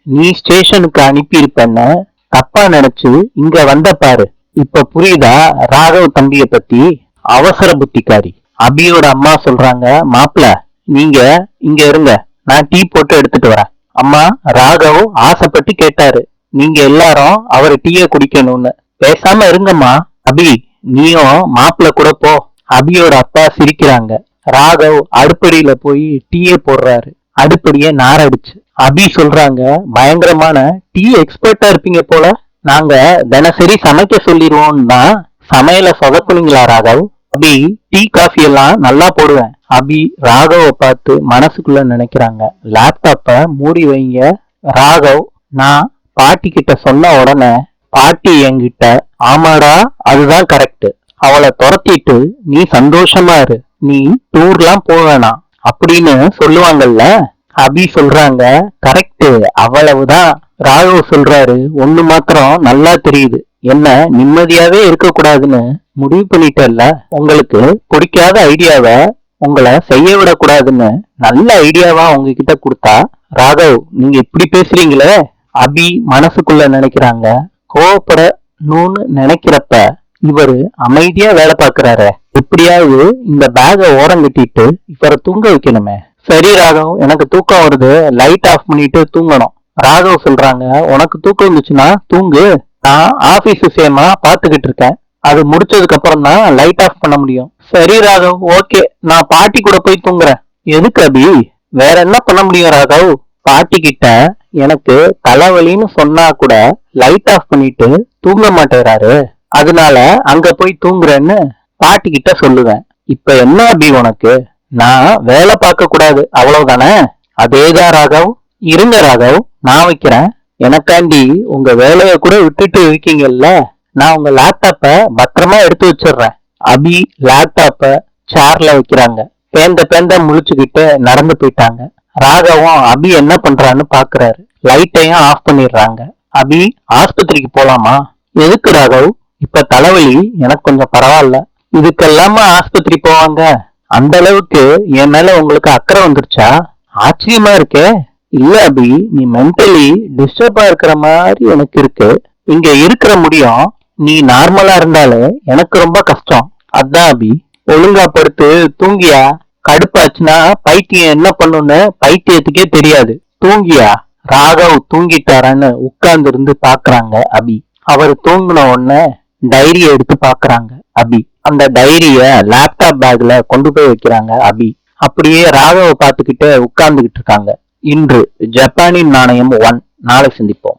நீ ஸ்டேஷனுக்கு அனுப்பியிருப்பன்னு தப்பா நினைச்சு இங்க வந்த பாரு. இப்ப புரியுதா ராகவ் தம்பிய பத்தி? அவசர புத்திக்காரி. அபியோட அம்மா சொல்றாங்க, மாப்பிள நீங்க இங்க இருங்க, நான் டீ போட்டு எடுத்துட்டு வரேன். அம்மா, ராகவ் ஆசைப்பட்டு கேட்டாரு, நீங்க எல்லாரும் அவர் டீய குடிக்கணும்னு. பேசாம இருங்கம்மா. அபி, நீயும் மாப்பிள கூட போ. அபியோட அப்பா சிரிக்கிறாங்க. ராகவ் அடுப்படியில போய் டீய போடுறாரு. அடுப்படிய நாரடிச்சு. அபி சொல்றாங்க, பயங்கரமான டீ எக்ஸ்பர்ட்டா இருப்பீங்க போல. நாங்க தினசரி சமைக்க சொல்லிடுவோம்னா சமையல சொதப்புனீங்களா ராகவ்? அபி, டீ காஃபி எல்லாம் நல்லா போடுவேன். அபி ராகவ பார்த்து மனசுக்குள்ள நினைக்கிறாங்க, லேப்டாப்ப மூடி வைங்க. ராகவ், நான் பாட்டி கிட்ட சொன்ன உடனே பாட்டி என்கிட்ட, ஆமாடா அதுதான் கரெக்ட், அவளை துரத்திட்டு நீ சந்தோஷமா இரு, நீ டூர்லாம் போவேணாம் அப்படின்னு சொல்லுவாங்கல்ல. அபி சொல்றாங்க, கரெக்ட், அவ்வளவுதான். ராகவ் சொல்றாரு, ஒண்ணு மாத்திரம் நல்லா தெரியுது, என்ன நிம்மதியாவே இருக்க கூடாதுன்னு முடிவு பண்ணிட்டல்ல. உங்களுக்கு பிடிக்காத ஐடியாவை உங்களை செய்ய விடக்கூடாதுன்னு நல்ல ஐடியாவா உங்ககிட்ட கொடுத்தா ராகவ் நீங்க இப்படி பேசுறீங்களே. அபி மனசுக்குள்ள நினைக்கிறாங்க, கோவப்படணும்னு நினைக்கிறப்ப இவரு அமைதியா வேலை பார்க்கிறாரு, எப்படியாவது இந்த பேக ஓரம் கட்டிட்டு இவரை தூங்க வைக்கணுமே. சரி ராகவ், எனக்கு தூக்கம் வருது, லைட் ஆஃப் பண்ணிட்டு தூங்கணும். ராகவ் சொல்றாங்க, உனக்கு தூக்கம் வந்துச்சுன்னா தூங்கு, நான் ஆபீஸ் விஷயமா பாத்துக்கிட்டு இருக்கேன், அது முடிச்சதுக்கு அப்புறம் தான் லைட் ஆஃப் பண்ண முடியும். சரி ராகவ், ஓகே, நான் பாட்டி கூட போய் தூங்குறேன். எதுக்கு அபி? வேற என்ன பண்ண முடியும் ராகவ்? பாட்டி கிட்ட எனக்கு தலைவலின்னு சொன்னா கூட லைட் ஆஃப் பண்ணிட்டு தூங்க மாட்டேறாரு, அதனால அங்க போய் தூங்குறேன்னு பாட்டி கிட்ட சொல்லுவேன். இப்ப என்ன அபி உனக்கு? நான் வேலை பார்க்க கூடாது அவ்வளவுதானே? அதேதான் ராகவ். இருங்க ராகவ், நான் வைக்கிறேன். எனக்காண்டி உங்க வேலைய கூட விட்டுட்டு இருக்கீங்கல்ல, நான் உங்க லேப்டாப்ப பத்திரமா எடுத்து வச்சிடுறேன். அபி லேப்டாப்ப சேர்ல வைக்கிறாங்க. பேந்த முழிச்சுக்கிட்டு நடந்து போயிட்டாங்க. ராகவும் அபி என்ன பண்றான்னு பாக்குறாரு. லைட்டையும் ஆஃப் பண்ணிடுறாங்க. அபி, ஆஸ்பத்திரிக்கு போலாமா? எதுக்கு ராகவ்? இப்ப தலைவலி எனக்கு கொஞ்சம் பரவாயில்ல. இதுக்கெல்லாம ஆஸ்பத்திரி போவாங்க? அந்த அளவுக்கு என் மேல உங்களுக்கு அக்கறை வந்துருச்சா? ஆச்சரியமா இருக்கே. இல்ல அபி, நீ மென்டலி டிஸ்டர்பா இருக்கிற மாதிரி எனக்கு இருக்கு. இங்க இருக்கிற முடியும், நீ நார்மலா இருந்தாலே எனக்கு ரொம்ப கஷ்டம். அதான் அபி, ஒழுங்கா படுத்து தூங்கியா. கடுப்பாச்சுன்னா பைத்தியம் என்ன பண்ணுன்னு பைத்தியத்துக்கே தெரியாது. தூங்கியா. ராகவ் தூங்கிட்டாரான்னு உட்கார்ந்து இருந்து பாக்குறாங்க அபி. அவர் தூங்கின உடனே டைரிய எடுத்து பாக்குறாங்க அபி. அந்த டைரிய லேப்டாப் பேக்ல கொண்டு போய் வைக்கிறாங்க அபி. அப்படியே ராகவ பாத்துக்கிட்டு உட்கார்ந்துகிட்டு இருக்காங்க. இன்று ஜப்பானின் நாணயம் 1. நாளை சந்திப்போம்.